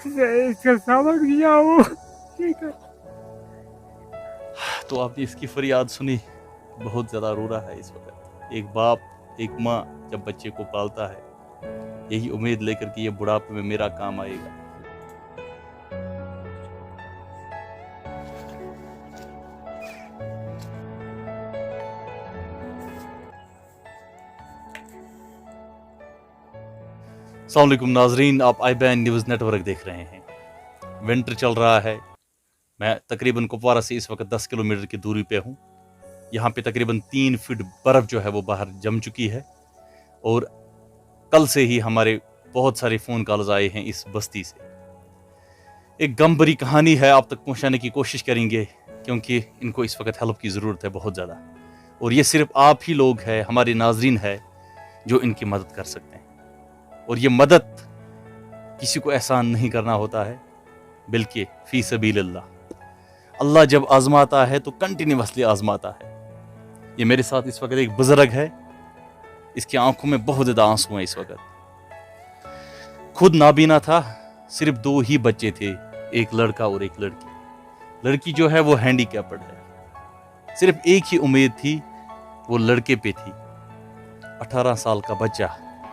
इसका सबक दिया वो ठीक है। तो आपने इसकी फरियाद सुनी, बहुत ज़्यादा रो रहा है इस वक्त। एक बाप एक माँ जब बच्चे को पालता है यही उम्मीद लेकर कि ये बुढ़ापे में मेरा काम आएगा। अस्सलाम वालेकुम नाजरीन, आप IBN न्यूज़ नेटवर्क देख रहे हैं। विंटर चल रहा है। मैं तकरीबन कुपवारा से इस वक्त 10 किलोमीटर की दूरी पे हूँ। यहाँ पे तकरीबन 3 फीट बर्फ़ जो है वो बाहर जम चुकी है और कल से ही हमारे बहुत सारे फ़ोन कॉल्स आए हैं इस बस्ती से। एक गम भरी कहानी है, आप तक पहुँचाने की कोशिश करेंगे क्योंकि इनको इस वक्त हेल्प की ज़रूरत है बहुत ज़्यादा। और ये सिर्फ आप ही लोग हैं, हमारे नाजरीन है जो इनकी मदद कर सकते हैं। और ये मदद किसी को एहसान नहीं करना होता है, बल्कि फ़ी सबीलिल्लाह। अल्लाह जब आजमाता है तो कंटिन्यूसली आजमाता है। ये मेरे साथ इस वक्त एक बुजुर्ग है, इसकी आंखों में बहुत ज़्यादा आंसू हैं इस वक्त। खुद नाबीना था, सिर्फ 2 ही बच्चे थे, एक लड़का और एक लड़की। लड़की जो है वो हैंडीकैप्ड है। सिर्फ एक ही उम्मीद थी, वो लड़के पे थी। 18 साल का बच्चा,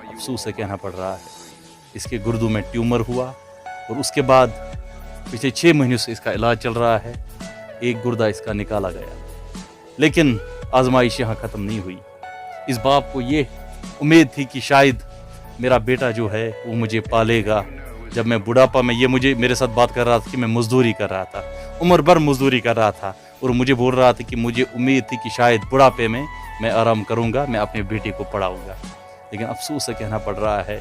अफसोस से कहना पड़ रहा है, इसके गुर्दों में ट्यूमर हुआ और उसके बाद पिछले 6 महीनों से इसका इलाज चल रहा है। एक गुर्दा इसका निकाला गया, लेकिन आजमाइश यहाँ ख़त्म नहीं हुई। इस बाप को ये उम्मीद थी कि शायद मेरा बेटा जो है वो मुझे पालेगा। जब मैं बुढ़ापा में, ये मुझे मेरे साथ बात कर रहा था कि मैं मजदूरी कर रहा था, उम्र भर मजदूरी कर रहा था और मुझे बोल रहा था कि मुझे उम्मीद थी कि शायद बुढ़ापे में मैं आराम करूँगा, मैं अपने बेटे को पढ़ाऊँगा। लेकिन अफसोस से कहना पड़ रहा है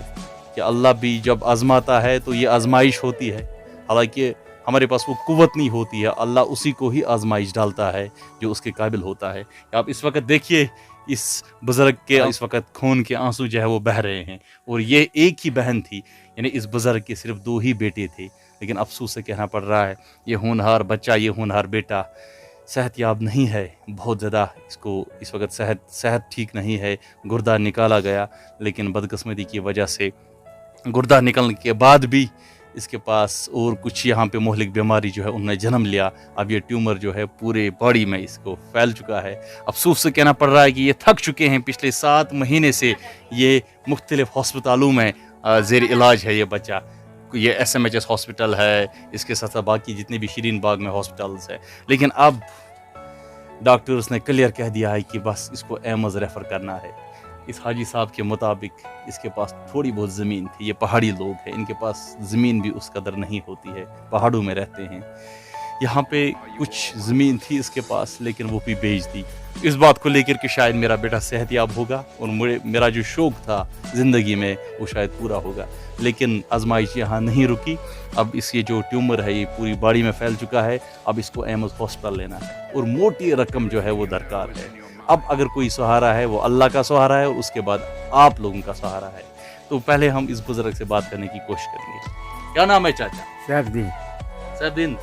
कि अल्लाह भी जब आजमाता है तो ये आजमाइश होती है। हालांकि हमारे पास वो कुव्वत नहीं होती है, अल्लाह उसी को ही आजमाइश डालता है जो उसके काबिल होता है। आप इस वक्त देखिए, इस बुज़ुर्ग के इस वक्त खून के आंसू जो है वो बह रहे हैं। और ये एक ही बहन थी, यानी इस बुज़ुर्ग के सिर्फ 2 ही बेटे थे। लेकिन अफसोस से कहना पड़ रहा है ये होनहार बच्चा, ये होनहार बेटा सेहतयाब नहीं है। बहुत ज़्यादा इसको इस वक्त सेहत ठीक नहीं है। गुर्दा निकाला गया, लेकिन बदकिस्मती की वजह से गुर्दा निकलने के बाद भी इसके पास और कुछ यहाँ पे मोहलिक बीमारी जो है उन्होंने जन्म लिया। अब ये ट्यूमर जो है पूरे बॉडी में इसको फैल चुका है। अफसोस से कहना पड़ रहा है कि ये थक चुके हैं। पिछले 7 महीने से ये मुख्तलिफ हॉस्पिटलों में ज़ेर इलाज है ये बच्चा। ये SMHS हॉस्पिटल है, इसके साथ साथ बाकी जितने भी शीरीन बाग में हॉस्पिटल्स है। लेकिन अब डॉक्टर्स ने क्लियर कह दिया है कि बस इसको एम्स रेफ़र करना है। इस हाजी साहब के मुताबिक इसके पास थोड़ी बहुत ज़मीन थी, ये पहाड़ी लोग हैं, इनके पास ज़मीन भी उस कदर नहीं होती है, पहाड़ों में रहते हैं। यहाँ पे कुछ ज़मीन थी इसके पास, लेकिन वो भी बेच दी। इस बात को लेकर कि शायद मेरा बेटा सेहतयाब होगा और मेरा जो शौक़ था ज़िंदगी में वो शायद पूरा होगा। लेकिन आजमाइश यहाँ नहीं रुकी। अब इसकी जो ट्यूमर है ये पूरी बॉडी में फैल चुका है। अब इसको एम्स हॉस्पिटल लेना है और मोटी रकम जो है वो दरकार है। अब अगर कोई सहारा है वो अल्लाह का सहारा है और उसके बाद आप लोगों का सहारा है। तो पहले हम इस बुजुर्ग से बात करने की कोशिश करेंगे। क्या नाम है चाचा? सैफुद्दीन। सैफुद्दीन,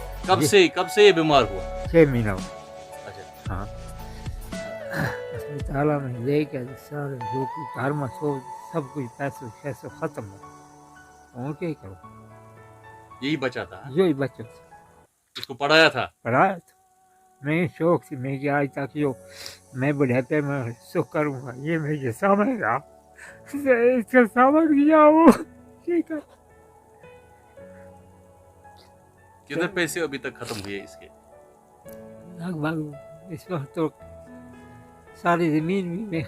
कब से ये बीमार हुआ? 6 महीना। अच्छा, हाँ, अस्पताल में लेके सारे जो कुछ घर में सब कुछ पैसे ख़त्म हो। और क्या करो, यही बचा था? यही बच्चों इसको पढ़ाया था? पढ़ाया था। मैं शौक से मैं आज तक जो मैं बुढ़ापे में सुख करूँगा, ये मेरे सामने रहा। इसका सबक दिया वो ठीक है। कितने पैसे अभी तक खत्म हुए इसके? लगभग इस वक्त तो सारी ज़मीन भी मैं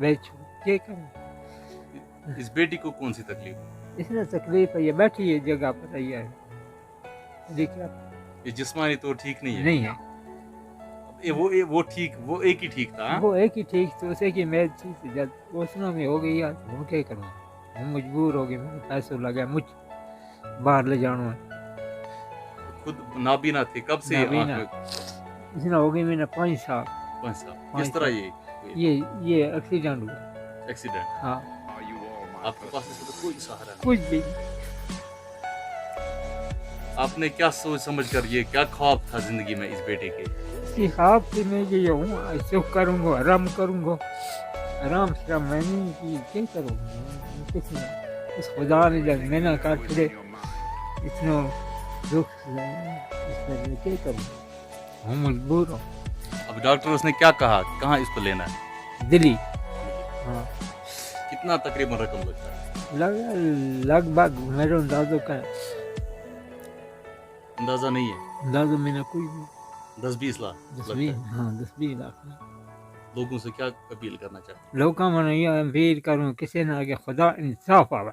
बेचूँ, क्या करूँ। इस बेटी को कौन सी तकलीफ? इसने तकलीफ है, ये बैठी है जगह पर, ये देखिए ये जिस्मानी तो ठीक नहीं है? नहीं है। वो एक ही ठीक था। हाँ? वो एक ही ठीक तो उसे कि मैं चीज़ जब उसमें में हो गई यार, हम क्या करूँ, हम मजबूर हो गए, मेरे पैसे लगे मुझ बाहर ले जाना है। खुद नाबीना थे, कब से? इसने हो गई मैंने 5 साल। 5 साल। किस तरह ये एक्सीडेंट हुआ? एक्सीडेंट? हाँ। आपके पास इसका तो कोई सहारा नहीं? कुछ भी। आपने क्या सोच समझ कर, ये क्या ख्वाब था जिंदगी में इस बेटे के? इसी ख्वाब से मैं ये हूँ, सुख करूँगा, आराम करूँगा, आराम से मैं नहीं कि क्या करूँ। किसी उस खुदा ने जब मैंने कर छोड़े اتنا दुख इस पर मैं क्या करूँ, हम मजबूर हूँ। अब डॉक्टर्स ने क्या कहा, कहाँ इसको लेना है? दिल्ली, हाँ कितना तकरीबन रकम लगता है? लगभग मेरे अंदाजों का अंदाजा नहीं है, अंदाजा मैंने कोई 10-20 लाख लगता है। 10-20 लाख में लोगों से क्या अपील करना चाहते हैं? लोगों में ये अपील करूँ किसी ने आगे खुदा इंसाफ आवे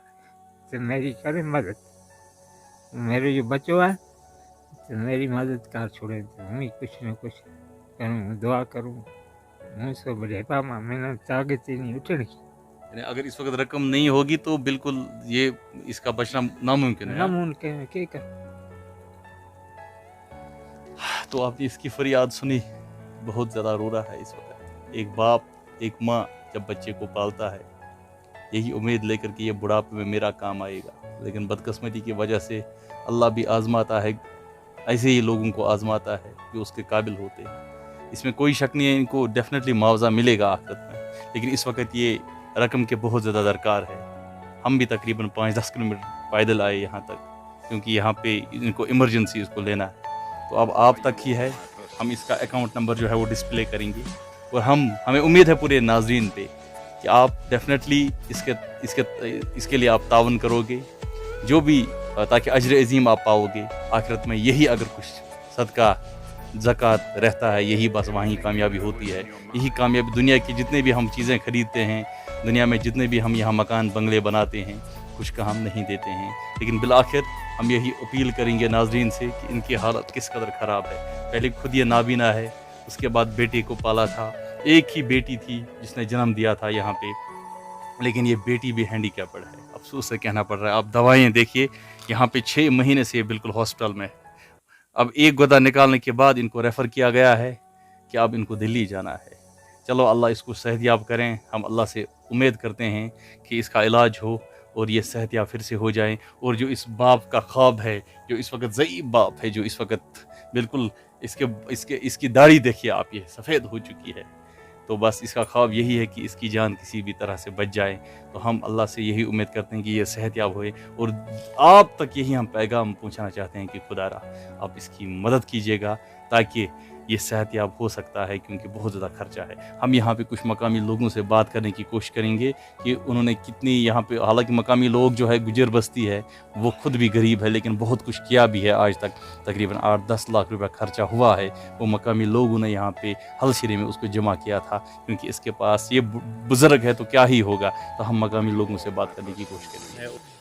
तो मेरी करे मदद, मेरे जो बच्चों हैं तो मेरी मदद कर छोड़े, तो मैं कुछ न कुछ करूँ, दुआ करूँ, मुझसे बड़े पामा मैंने ताकत ही नहीं उठने की, यानी अगर इस वक्त रकम नहीं होगी तो बिल्कुल ये इसका बचना नामुमकिन है। नामुमकिन है, क्या कर। तो आपने इसकी फरियाद सुनी, बहुत ज़्यादा रो रहा है इस वक्त। एक बाप एक माँ जब बच्चे को पालता है यही उम्मीद लेकर कि ये बुढ़ापे में मेरा काम आएगा, लेकिन बदकिस्मती की वजह से अल्लाह भी आजमाता है, ऐसे ही लोगों को आजमाता है जो उसके काबिल होते हैं। इसमें कोई शक नहीं है, इनको डेफिनेटली मुआवजा मिलेगा आखिरत में, लेकिन इस वक्त ये रकम के बहुत ज़्यादा दरकार है। हम भी तकरीबन 5-10 किलोमीटर पैदल आए यहाँ तक, क्योंकि यहाँ पे इनको इमरजेंसी इसको लेना है। तो अब आप तक ही है, हम इसका अकाउंट नंबर जो है वो डिस्प्ले करेंगे, और हमें उम्मीद है पूरे नाजरीन पे कि आप डेफिनेटली इसके लिए आप तावन करोगे, जो भी, ताकि अजर अजीम आप पाओगे आखिरत में। यही अगर कुछ सदका ज़कात रहता है, यही बस वहीं कामयाबी होती है। यही कामयाबी, दुनिया की जितने भी हम चीज़ें खरीदते हैं, दुनिया में जितने भी हम यहाँ मकान बंगले बनाते हैं, कुछ का हम नहीं देते हैं, लेकिन बिलाखिर हम यही अपील करेंगे नाजरीन से कि इनकी हालत किस कदर ख़राब है। पहले खुद ये नाबीना है, उसके बाद बेटे को पाला था, एक ही बेटी थी जिसने जन्म दिया था यहाँ पे, लेकिन ये बेटी भी हैंडीकैप्ड है, अफसोस से कहना पड़ रहा है। आप दवाएं देखिए, यहाँ पे 6 महीने से बिल्कुल हॉस्पिटल में है। अब एक गुदा निकालने के बाद इनको रेफ़र किया गया है कि अब इनको दिल्ली जाना है। चलो अल्लाह इसको सेहतयाब करें, हम अल्लाह से उम्मीद करते हैं कि इसका इलाज हो और ये सेहतयाब फिर से हो जाए। और जो इस बाप का ख्वाब है, जो इस वक्त ज़ईफ़ बाप है, जो इस वक्त बिल्कुल इसकी दाढ़ी देखिए आप, ये सफ़ेद हो चुकी है, तो बस इसका ख्वाब यही है कि इसकी जान किसी भी तरह से बच जाए। तो हम अल्लाह से यही उम्मीद करते हैं कि ये सेहतयाब होए, और आप तक यही हम पैगाम पहुंचाना चाहते हैं कि खुदारा आप इसकी मदद कीजिएगा ताकि ये सेहतयाब हो सकता है, क्योंकि बहुत ज़्यादा खर्चा है। हम यहाँ पे कुछ मकामी लोगों से बात करने की कोशिश करेंगे कि उन्होंने कितनी यहाँ पे, हालांकि मकामी लोग जो है गुजर बस्ती है, वो खुद भी गरीब है, लेकिन बहुत कुछ किया भी है। आज तक तकरीबन 8-10 लाख रुपया खर्चा हुआ है, वो मकामी लोगों ने यहाँ पे हलशिरे में उसको जमा किया था, क्योंकि इसके पास ये बुज़ुर्ग है तो क्या ही होगा। तो हम मकामी लोगों से बात करने की कोशिश करेंगे।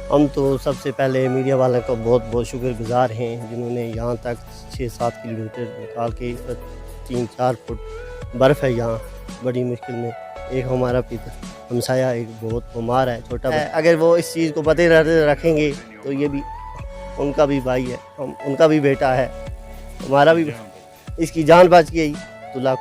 हम तो सबसे पहले मीडिया वाले का बहुत बहुत शुक्रगुजार हैं, जिन्होंने यहाँ तक 6-7 किलोमीटर निकाल के, 3-4 फुट बर्फ़ है यहाँ, बड़ी मुश्किल में। एक हमारा पिता हमसाया एक बहुत बीमार है, छोटा है, अगर वो इस चीज़ को पते रखेंगे तो ये भी उनका भी भाई है, उनका भी बेटा है, हमारा भी, इसकी जान बच गई तो लाख